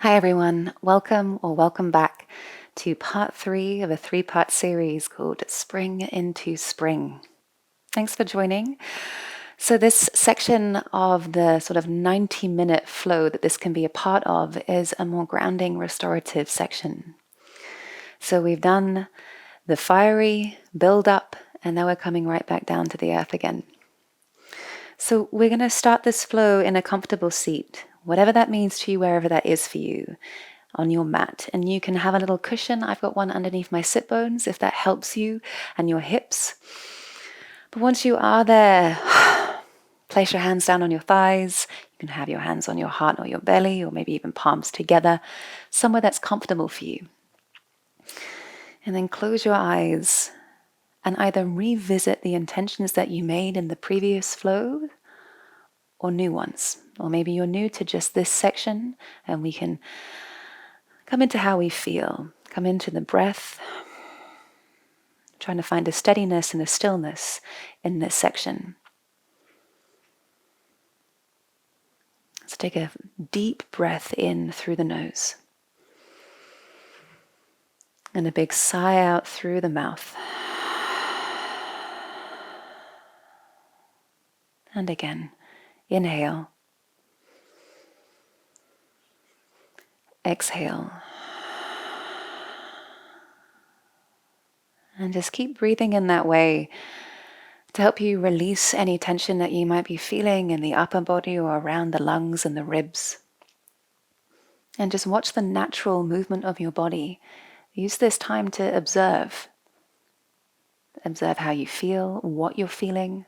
Hi everyone, welcome back to part 3 of a 3-part series called Spring into Spring. Thanks for joining. So this section of the sort of 90-minute flow that this can be a part of is a more grounding, restorative section. So we've done the fiery build up, and now we're coming right back down to the earth again. So we're going to start this flow in a comfortable seat, whatever that means to you, wherever that is for you, on your mat. And you can have a little cushion. I've got one underneath my sit bones if that helps you and your hips. But once you are there, place your hands down on your thighs. You can have your hands on your heart or your belly, or maybe even palms together, somewhere that's comfortable for you. And then close your eyes and either revisit the intentions that you made in the previous flow or new ones. Or maybe you're new to just this section, and we can come into how we feel. Come into the breath, trying to find a steadiness and a stillness in this section. Let's take a deep breath in through the nose. And a big sigh out through the mouth. And again, inhale. Exhale. And just keep breathing in that way to help you release any tension that you might be feeling in the upper body or around the lungs and the ribs. And just watch the natural movement of your body. Use this time to observe. Observe how you feel, what you're feeling.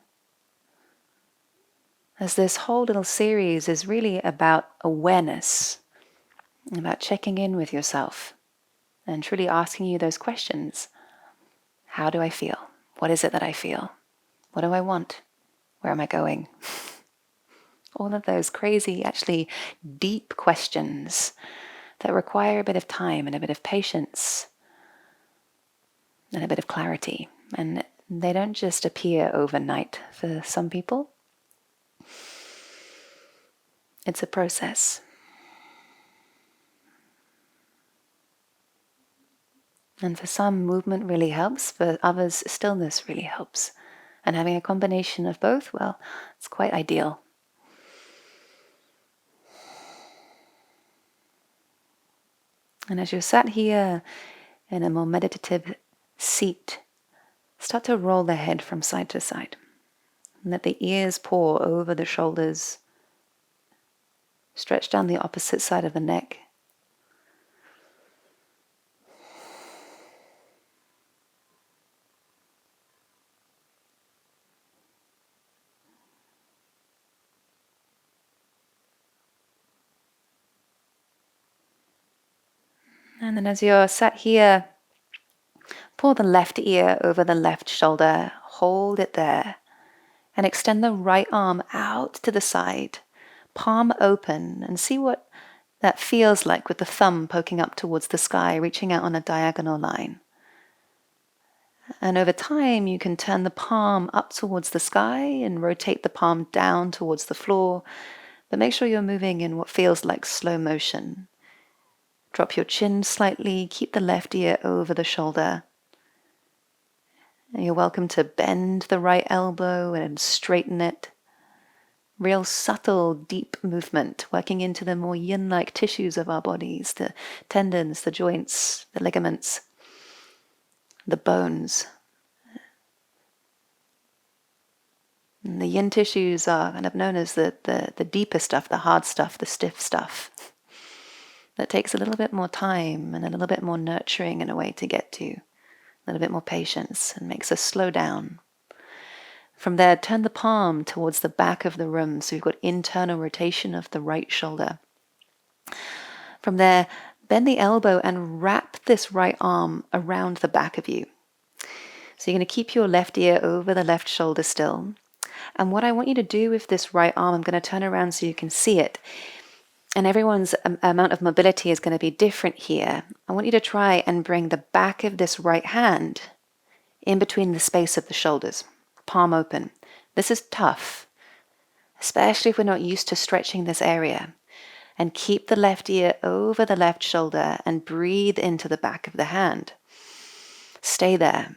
As this whole little series is really about awareness, about checking in with yourself and truly asking you those questions. How do I feel? What is it that I feel? What do I want? Where am I going? All of those crazy, actually deep questions that require a bit of time and a bit of patience and a bit of clarity. And they don't just appear overnight for some people. It's a process. And for some, movement really helps. For others, stillness really helps. And having a combination of both, well, it's quite ideal. And as you're sat here in a more meditative seat, start to roll the head from side to side. And let the ears pour over the shoulders. Stretch down the opposite side of the neck. And then as you're sat here, pull the left ear over the left shoulder, hold it there, and extend the right arm out to the side, palm open, and see what that feels like with the thumb poking up towards the sky, reaching out on a diagonal line. And over time, you can turn the palm up towards the sky and rotate the palm down towards the floor, but make sure you're moving in what feels like slow motion. Drop your chin slightly, keep the left ear over the shoulder. And you're welcome to bend the right elbow and straighten it. Real subtle, deep movement, working into the more yin-like tissues of our bodies, the tendons, the joints, the ligaments, the bones. And the yin tissues are kind of known as the deeper stuff, the hard stuff, the stiff stuff. That takes a little bit more time and a little bit more nurturing in a way to get to, a little bit more patience, and makes us slow down. From there, turn the palm towards the back of the room, so you've got internal rotation of the right shoulder. From there, bend the elbow and wrap this right arm around the back of you. So you're going to keep your left ear over the left shoulder still. And what I want you to do with this right arm, I'm going to turn around so you can see it. And everyone's amount of mobility is going to be different here. I want you to try and bring the back of this right hand in between the space of the shoulders, palm open. This is tough, especially if we're not used to stretching this area. And keep the left ear over the left shoulder and breathe into the back of the hand. Stay there.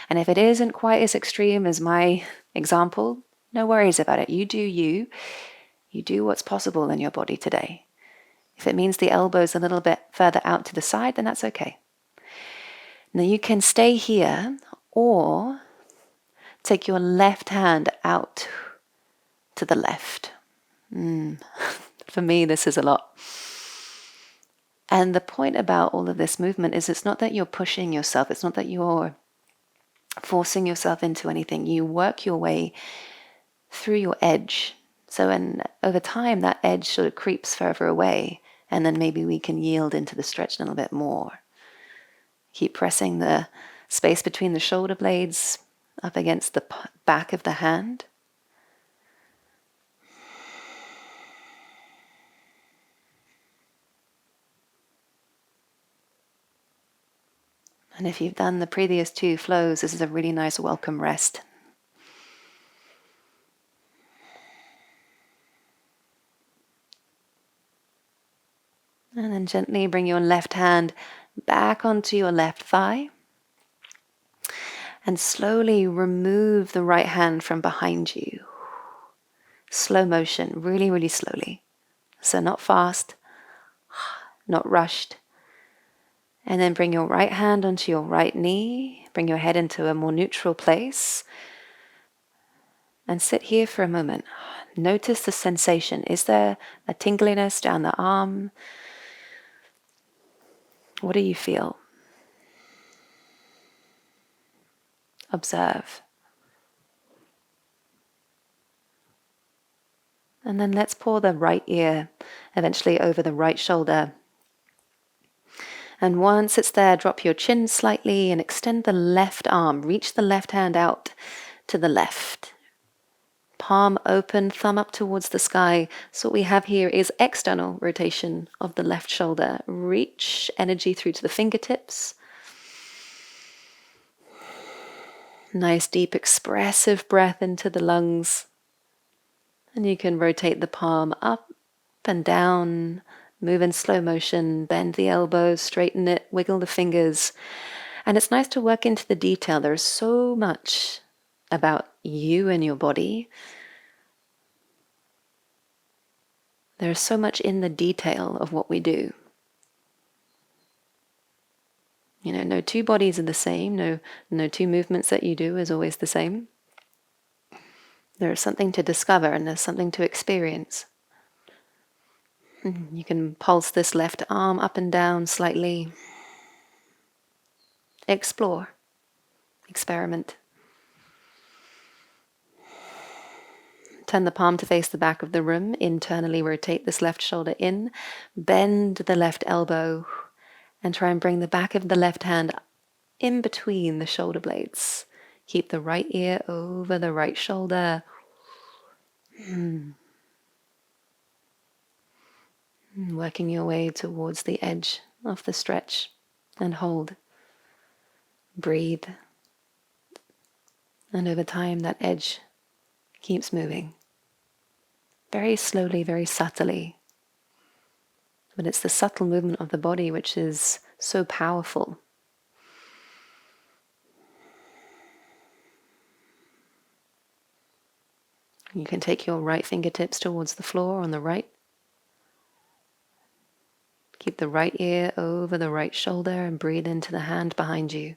And if it isn't quite as extreme as my example, no worries about it. You do you. You do what's possible in your body today. If it means the elbow's a little bit further out to the side, then that's okay. Now you can stay here or take your left hand out to the left. For me, this is a lot. And the point about all of this movement is it's not that you're pushing yourself. It's not that you're forcing yourself into anything. You work your way through your edge. So over time, that edge sort of creeps further away. And then maybe we can yield into the stretch a little bit more. Keep pressing the space between the shoulder blades up against the back of the hand. And if you've done the previous two flows, this is a really nice welcome rest. And then gently bring your left hand back onto your left thigh. And slowly remove the right hand from behind you. Slow motion, really, really slowly. So not fast, not rushed. And then bring your right hand onto your right knee. Bring your head into a more neutral place. And sit here for a moment. Notice the sensation. Is there a tingliness down the arm? What do you feel? Observe. And then let's pour the right ear eventually over the right shoulder. And once it's there, drop your chin slightly and extend the left arm. Reach the left hand out to the left. Palm open, thumb up towards the sky. So what we have here is external rotation of the left shoulder. Reach energy through to the fingertips. Nice deep expressive breath into the lungs. And you can rotate the palm up and down. Move in slow motion, bend the elbows, straighten it, wiggle the fingers. And it's nice to work into the detail. There's so much about you and your body. There's so much in the detail of what we do. You know, no two bodies are the same. No two movements that you do is always the same. There is something to discover and there's something to experience. You can pulse this left arm up and down slightly. Explore. Experiment. Turn the palm to face the back of the room. Internally rotate this left shoulder in. Bend the left elbow. And try and bring the back of the left hand in between the shoulder blades. Keep the right ear over the right shoulder. Working your way towards the edge of the stretch. And hold. Breathe. And over time, that edge keeps moving. Very slowly, very subtly. But it's the subtle movement of the body which is so powerful. You can take your right fingertips towards the floor on the right. Keep the right ear over the right shoulder and breathe into the hand behind you.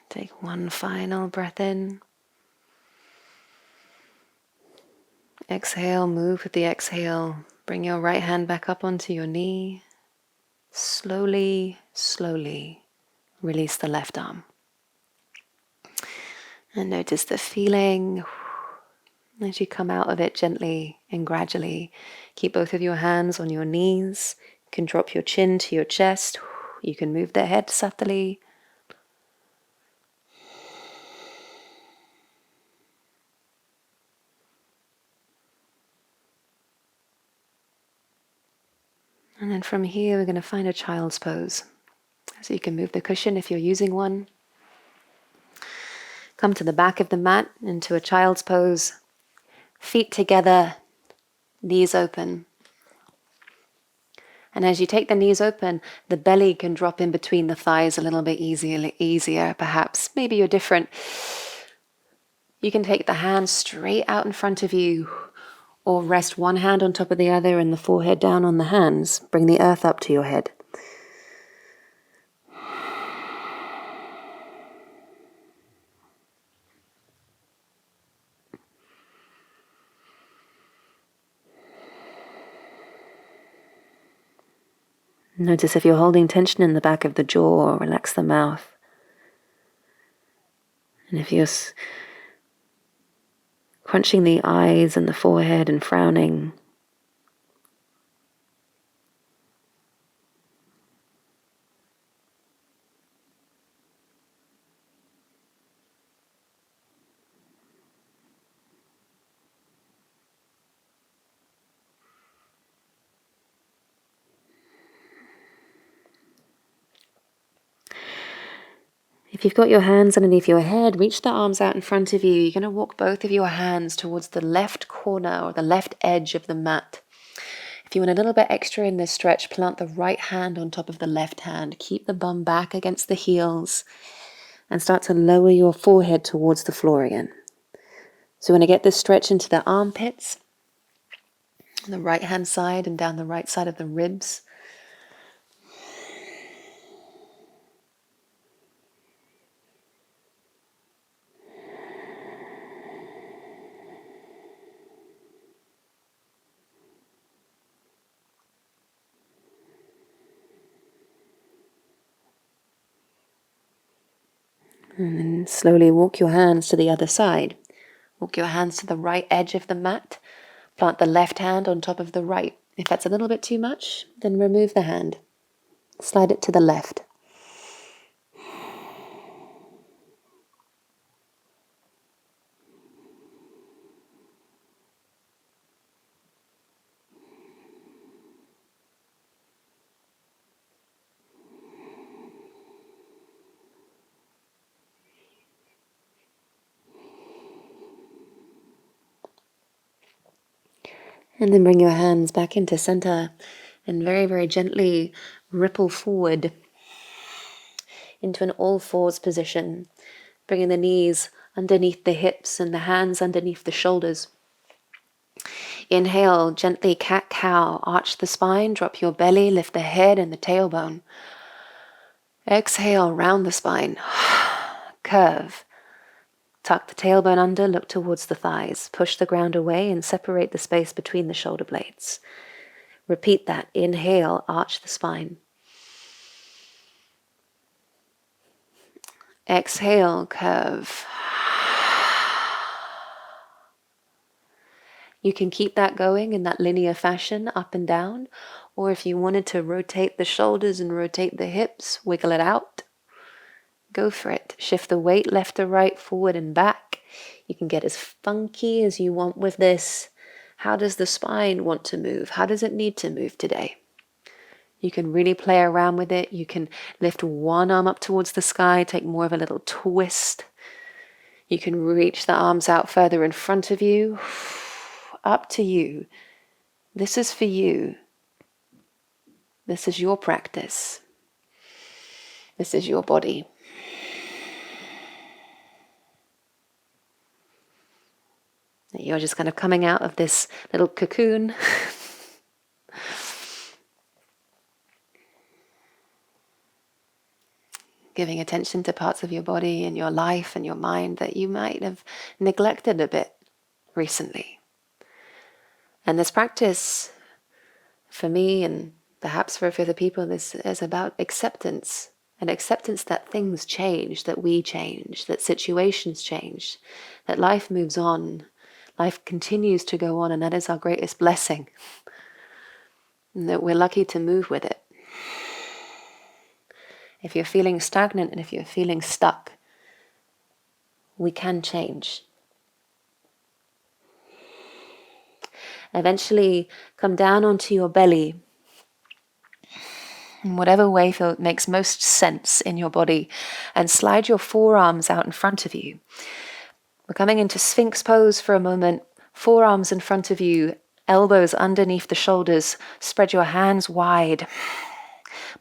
Take one final breath in. Exhale, move with the exhale. Bring your right hand back up onto your knee. Slowly, slowly release the left arm. And notice the feeling as you come out of it gently and gradually. Keep both of your hands on your knees. You can drop your chin to your chest. You can move the head subtly. And then from here, we're going to find a child's pose. So you can move the cushion if you're using one. Come to the back of the mat into a child's pose. Feet together, knees open. And as you take the knees open, the belly can drop in between the thighs a little bit easier perhaps. Maybe you're different. You can take the hands straight out in front of you, or rest one hand on top of the other and the forehead down on the hands. Bring the earth up to your head. Notice if you're holding tension in the back of the jaw, relax the mouth. And if you're crunching the eyes and the forehead and frowning, if you've got your hands underneath your head, reach the arms out in front of you. You're going to walk both of your hands towards the left corner or the left edge of the mat. If you want a little bit extra in this stretch, plant the right hand on top of the left hand. Keep the bum back against the heels and start to lower your forehead towards the floor again. So you want to get this stretch into the armpits, on the right hand side and down the right side of the ribs. And then slowly walk your hands to the other side. Walk your hands to the right edge of the mat. Plant the left hand on top of the right. If that's a little bit too much, then remove the hand. Slide it to the left. And then bring your hands back into center and very, very gently ripple forward into an all fours position, bringing the knees underneath the hips and the hands underneath the shoulders. Inhale, gently cat-cow, arch the spine, drop your belly, lift the head and the tailbone. Exhale, round the spine, curve. Tuck the tailbone under, look towards the thighs. Push the ground away and separate the space between the shoulder blades. Repeat that. Inhale, arch the spine. Exhale, curve. You can keep that going in that linear fashion, up and down, or if you wanted to rotate the shoulders and rotate the hips, wiggle it out. Go for it. Shift the weight left to right, forward and back. You can get as funky as you want with this. How does the spine want to move? How does it need to move today? You can really play around with it. You can lift one arm up towards the sky, take more of a little twist. You can reach the arms out further in front of you. Up to you. This is for you. This is your practice. This is your body. You're just kind of coming out of this little cocoon. Giving attention to parts of your body and your life and your mind that you might have neglected a bit recently. And this practice, for me and perhaps for a few other people, is about acceptance. And acceptance that things change, that we change, that situations change, that life moves on, life continues to go on, and that is our greatest blessing. And that we're lucky to move with it. If you're feeling stagnant and if you're feeling stuck, we can change. Eventually come down onto your belly in whatever way makes most sense in your body, and slide your forearms out in front of you. We're coming into Sphinx pose for a moment. Forearms in front of you, elbows underneath the shoulders. Spread your hands wide.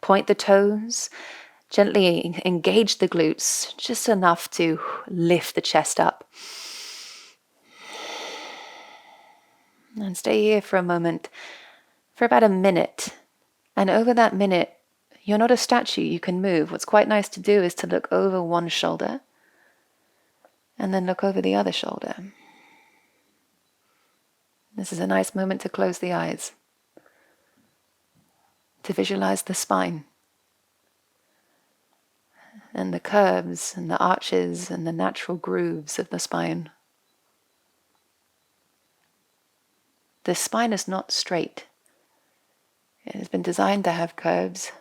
Point the toes. Gently engage the glutes, just enough to lift the chest up. And stay here for a moment, for about a minute. And over that minute, you're not a statue, you can move. What's quite nice to do is to look over one shoulder and then look over the other shoulder. This is a nice moment to close the eyes, to visualize the spine and the curves and the arches and the natural grooves of the spine. The spine is not straight. It has been designed to have curves,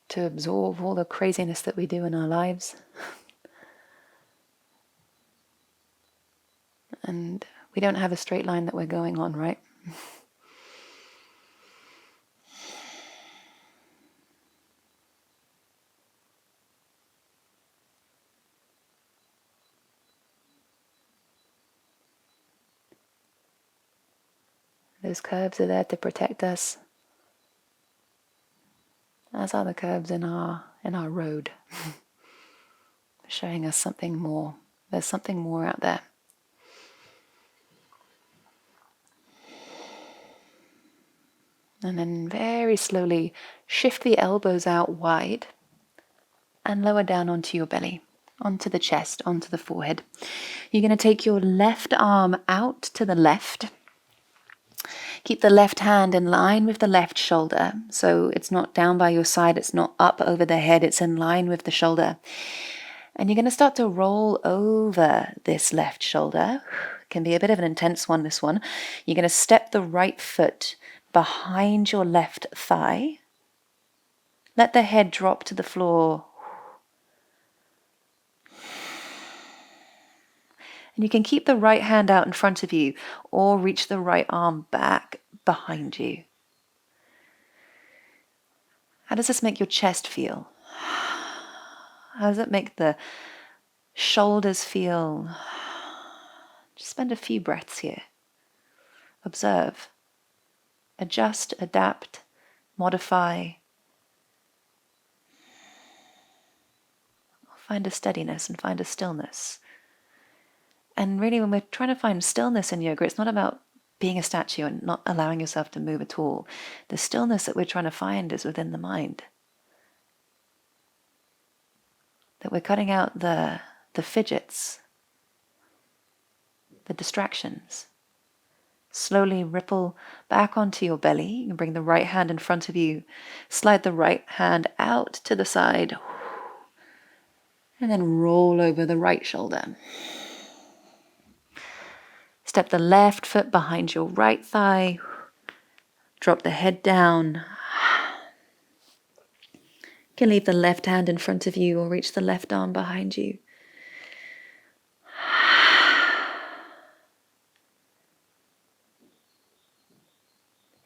to absorb all the craziness that we do in our lives. And we don't have a straight line that we're going on, right? Those curves are there to protect us, as are the curves in our road, showing us something more. There's something more out there. And then very slowly shift the elbows out wide and lower down onto your belly, onto the chest, onto the forehead. You're going to take your left arm out to the left. Keep the left hand in line with the left shoulder. So it's not down by your side, it's not up over the head, it's in line with the shoulder. And you're going to start to roll over this left shoulder. It can be a bit of an intense one, this one. You're going to step the right foot behind your left thigh. Let the head drop to the floor. And you can keep the right hand out in front of you or reach the right arm back behind you. How does this make your chest feel? How does it make the shoulders feel? Just spend a few breaths here. Observe. Adjust, adapt, modify. Find a steadiness and find a stillness. And really, when we're trying to find stillness in yoga, it's not about being a statue and not allowing yourself to move at all. The stillness that we're trying to find is within the mind. That we're cutting out the fidgets, the distractions. Slowly ripple back onto your belly. You can bring the right hand in front of you. Slide the right hand out to the side. And then roll over the right shoulder. Step the left foot behind your right thigh. Drop the head down. You can leave the left hand in front of you or reach the left arm behind you.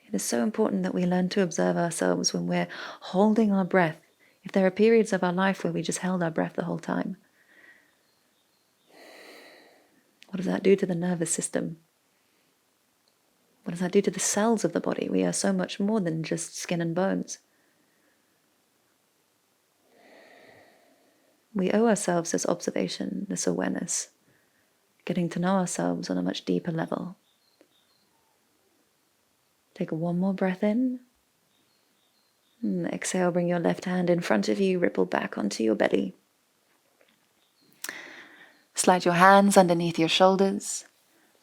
It is so important that we learn to observe ourselves when we're holding our breath. If there are periods of our life where we just held our breath the whole time, what does that do to the nervous system? What does that do to the cells of the body? We are so much more than just skin and bones. We owe ourselves this observation, this awareness, getting to know ourselves on a much deeper level. Take one more breath in. And exhale, bring your left hand in front of you, ripple back onto your belly. Slide your hands underneath your shoulders.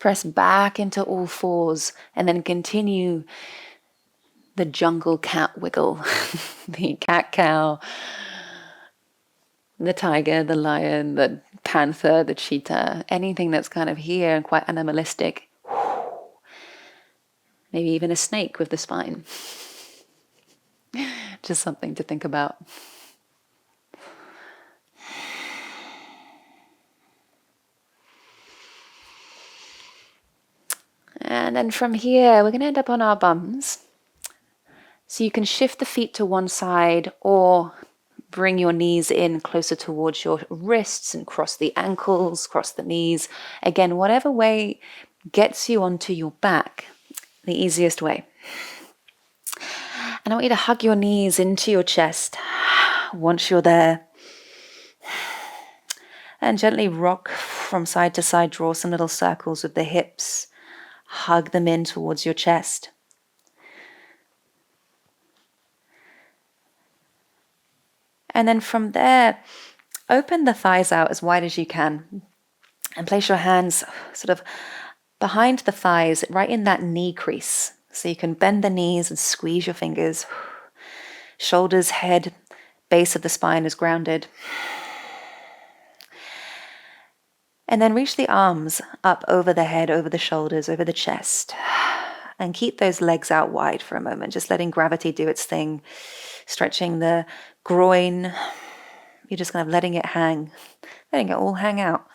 Press back into all fours and then continue the jungle cat wiggle. The cat-cow, the tiger, the lion, the panther, the cheetah, anything that's kind of here and quite animalistic. Maybe even a snake with the spine. Just something to think about. And then from here, we're going to end up on our bums. So you can shift the feet to one side or bring your knees in closer towards your wrists and cross the ankles, cross the knees. Again, whatever way gets you onto your back, the easiest way. And I want you to hug your knees into your chest once you're there. And gently rock from side to side, draw some little circles with the hips. Hug them in towards your chest. And then from there, open the thighs out as wide as you can. And place your hands sort of behind the thighs, right in that knee crease. So you can bend the knees and squeeze your fingers. Shoulders, head, base of the spine is grounded. And then reach the arms up over the head, over the shoulders, over the chest. And keep those legs out wide for a moment, just letting gravity do its thing. Stretching the groin. You're just kind of letting it hang, letting it all hang out.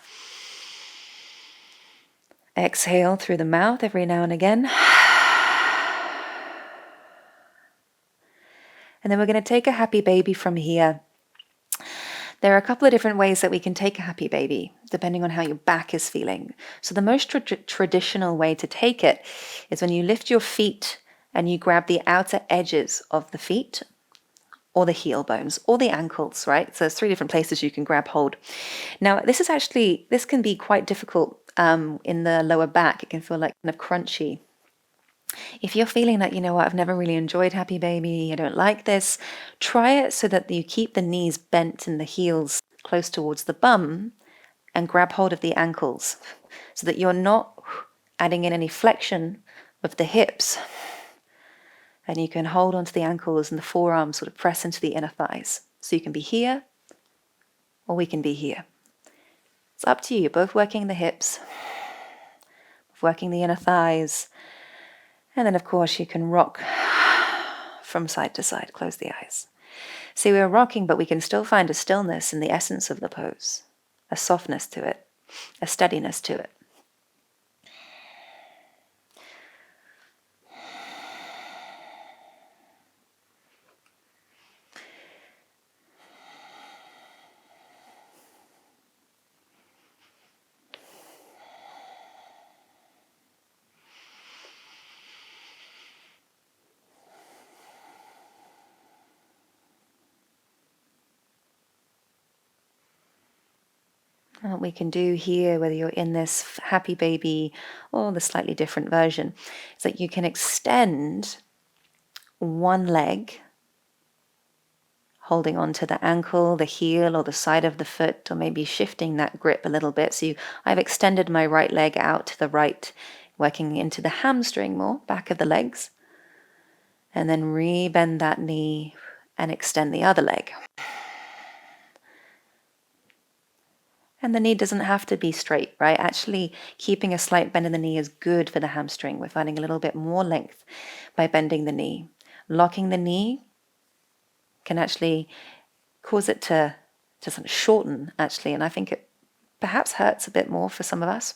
Exhale through the mouth every now and again. And then we're going to take a happy baby from here. There are a couple of different ways that we can take a happy baby, depending on how your back is feeling. So the most traditional way to take it is when you lift your feet and you grab the outer edges of the feet, or the heel bones, or the ankles, right? So there's 3 different places you can grab hold. Now, this can be quite difficult in the lower back. It can feel like kind of crunchy. If you're feeling that, you know what, I've never really enjoyed happy baby, I don't like this, try it so that you keep the knees bent and the heels close towards the bum and grab hold of the ankles so that you're not adding in any flexion with the hips. And you can hold onto the ankles and the forearms sort of press into the inner thighs. So you can be here or we can be here. It's up to you. You're both working the hips, working the inner thighs. And then, of course, you can rock from side to side. Close the eyes. See, we're rocking, but we can still find a stillness in the essence of the pose, a softness to it, a steadiness to it. What we can do here, whether you're in this happy baby or the slightly different version, is that you can extend one leg, holding onto the ankle, the heel, or the side of the foot, or maybe shifting that grip a little bit. So I've extended my right leg out to the right, working into the hamstring more, back of the legs. And then re-bend that knee and extend the other leg. And the knee doesn't have to be straight, right? Actually, keeping a slight bend in the knee is good for the hamstring. We're finding a little bit more length by bending the knee. Locking the knee can actually cause it to sort of shorten, actually, and I think it perhaps hurts a bit more for some of us.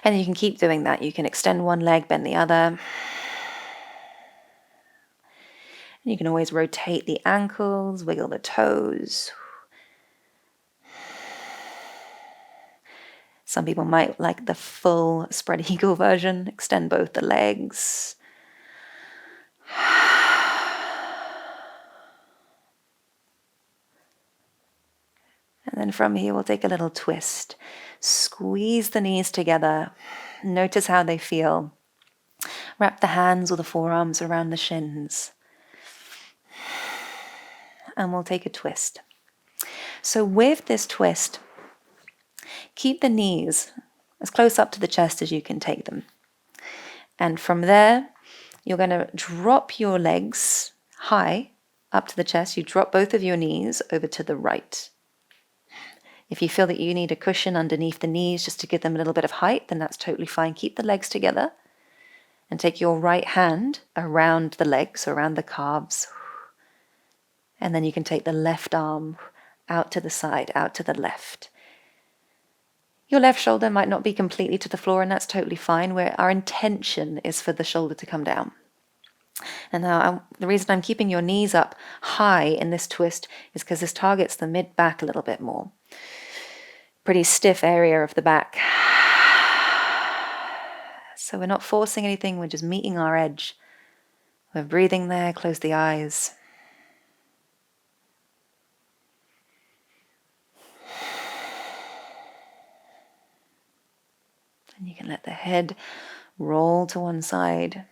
And you can keep doing that. You can extend one leg, bend the other. And you can always rotate the ankles, wiggle the toes. Some people might like the full spread eagle version. Extend both the legs. And then from here, we'll take a little twist. Squeeze the knees together. Notice how they feel. Wrap the hands or the forearms around the shins. And we'll take a twist. So with this twist, keep the knees as close up to the chest as you can take them. And from there, you're going to drop your legs high up to the chest. You drop both of your knees over to the right. If you feel that you need a cushion underneath the knees just to give them a little bit of height, then that's totally fine. Keep the legs together and take your right hand around the legs, around the calves. And then you can take the left arm out to the side, out to the left. Your left shoulder might not be completely to the floor, and that's totally fine, where our intention is for the shoulder to come down. And now the reason I'm keeping your knees up high in this twist is because this targets the mid-back a little bit more. Pretty stiff area of the back. So we're not forcing anything, we're just meeting our edge. We're breathing there, close the eyes. And you can let the head roll to one side.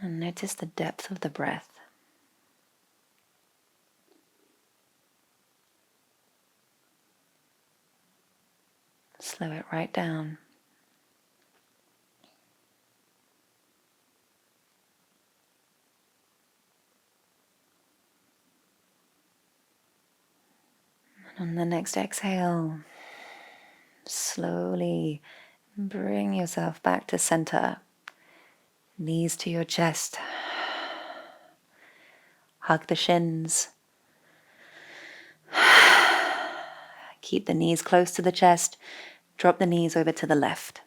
And notice the depth of the breath. Slow it right down. And on the next exhale, slowly bring yourself back to center. Knees to your chest. Hug the shins. Keep the knees close to the chest. Drop the knees over to the left.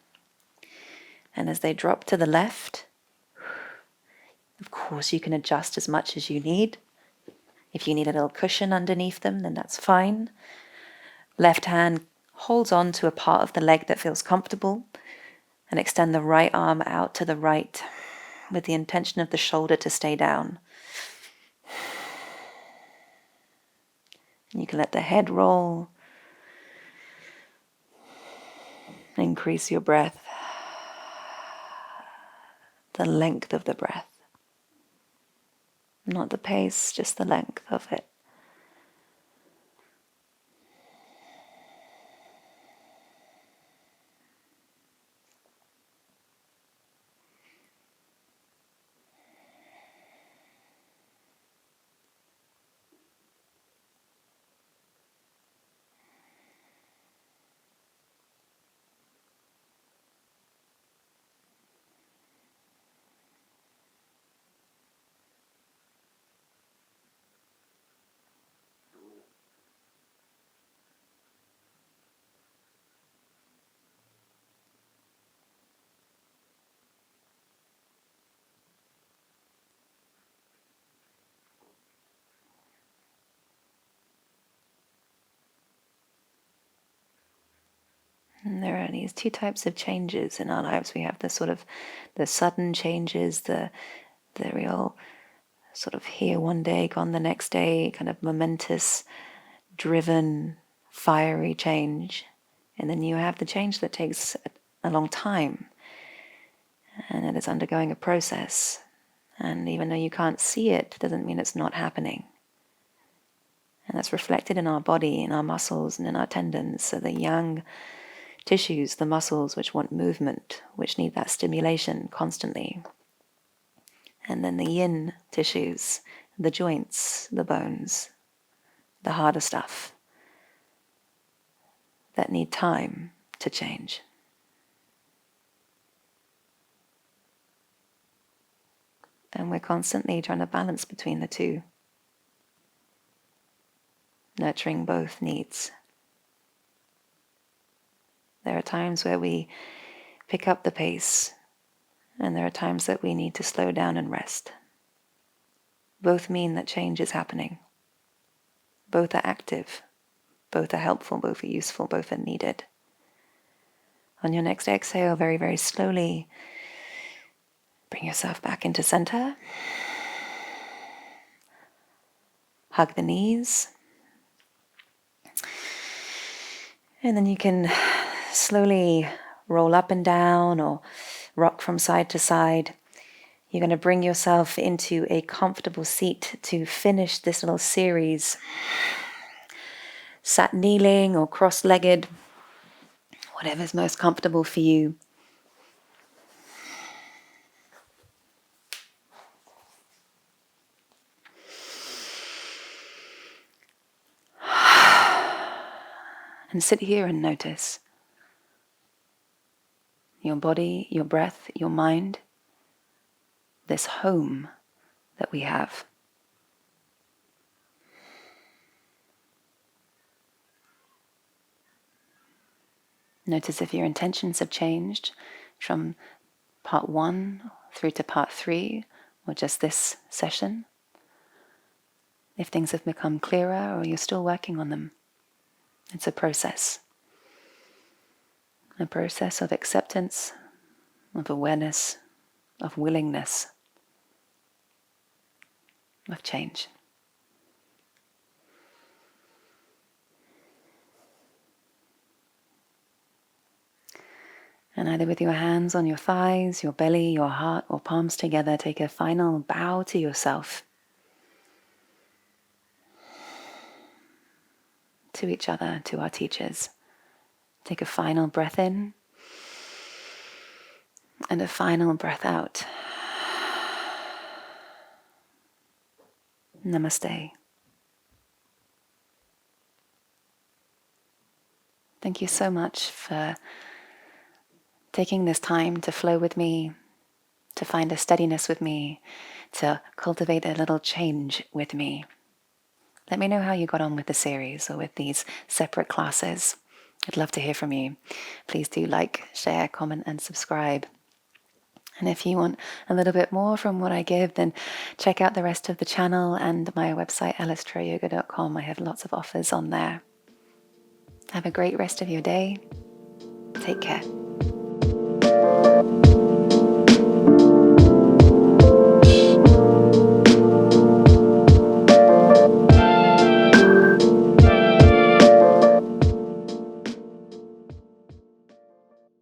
And as they drop to the left, of course you can adjust as much as you need. If you need a little cushion underneath them, then that's fine. Left hand holds on to a part of the leg that feels comfortable, and extend the right arm out to the right with the intention of the shoulder to stay down. And you can let the head roll. Increase your breath, the length of the breath. Not the pace, just the length of it. And there are these two types of changes in our lives. We have the sudden changes, the real sort of here one day, gone the next day, kind of momentous, driven, fiery change. And then you have the change that takes a long time, and it is undergoing a process. And even though you can't see it, doesn't mean it's not happening. And that's reflected in our body, in our muscles, and in our tendons. So the yang tissues, the muscles which want movement, which need that stimulation constantly. And then the yin tissues, the joints, the bones, the harder stuff that need time to change. And we're constantly trying to balance between the two, nurturing both needs. There are times where we pick up the pace, and there are times that we need to slow down and rest. Both mean that change is happening. Both are active. Both are helpful, both are useful, both are needed. On your next exhale, very, very slowly, bring yourself back into center. Hug the knees. And then you can slowly roll up and down or rock from side to side. You're going to bring yourself into a comfortable seat to finish this little series. Sat kneeling or cross-legged, whatever's most comfortable for you. And sit here and notice your body, your breath, your mind, this home that we have. Notice if your intentions have changed from part 1 through to part 3, or just this session. If things have become clearer or you're still working on them. It's a process of acceptance, of awareness, of willingness, of change. And either with your hands on your thighs, your belly, your heart, or palms together, take a final bow to yourself, to each other, to our teachers. Take a final breath in and a final breath out. Namaste. Thank you so much for taking this time to flow with me, to find a steadiness with me, to cultivate a little change with me. Let me know how you got on with the series or with these separate classes. I'd love to hear from you. Please do like, share, comment, and subscribe. And if you want a little bit more from what I give, then check out the rest of the channel and my website, alicetrowyoga.com. I have lots of offers on there. Have a great rest of your day. Take care.